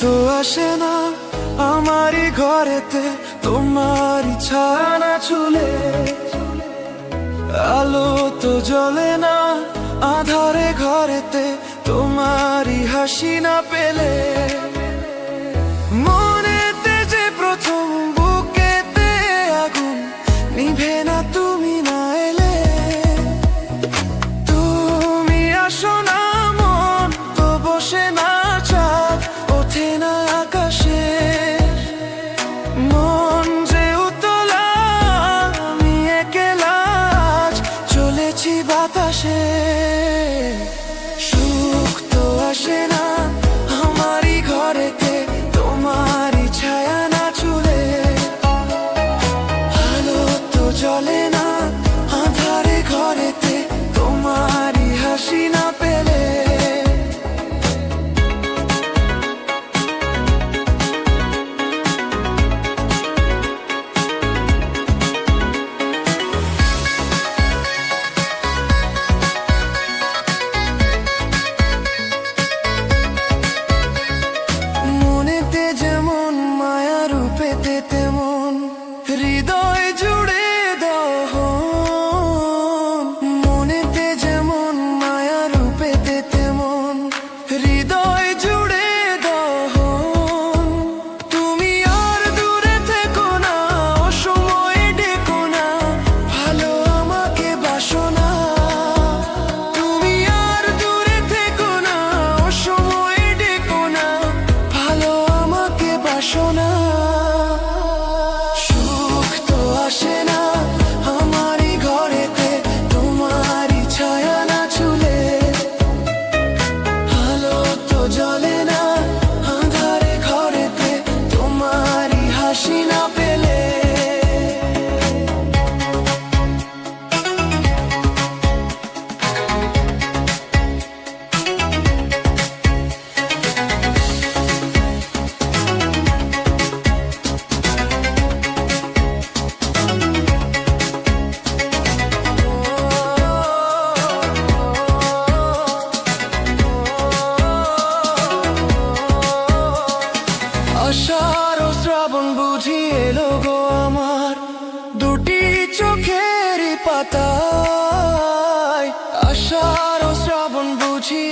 তো আসে না আমারই ঘরেতে তোমারই ছায়া না ছুলে, আলো তো জ্বলে না আধারে ঘরেতে তোমারই হাসি না পেলে। মনেতে যে প্রথম বুকেতে আগুন নিভে না তুমি না এলে। তুমি আসো না মন তো বসে না চাঁদ ওঠে না আকাশে। মন যে উতলা আমি একলা আজ চলেছি বাতাসে। সুখ তো আসে না আমারই ঘরেতে তোমারই ছায়া না ছুলে, আলো তো জ্বলে না আধারে ঘরেতে তোমারই হাসি না পেলে। মনেতে যেমন মায়া রূপেতে তেমন হৃদয় জুড়ে দহন। মনেতে যেমন মায়া রূপেতে তেমন হৃদয় জুড়ে দহন। তুমি আর দূরে থেকো না অসময়ে ডেকো না ভালো আমাকে বাসো না। তুমি আর দূরে থেকো না অসময়ে ডেকো না ভালো আমাকে বাসো না। সুখ তো আসে না আমারই ঘরেতে তোমারই ছায়া না ছুলে, আলো তো জ্বলে না আঁধারে ঘরেতে তোমারই হাসি না পেলে। আষাঢ় ও শ্রাবণ বুঝি এলো গো আমার দুটি চোখের পাতায়। আষাঢ় ও শ্রাবণ বুঝি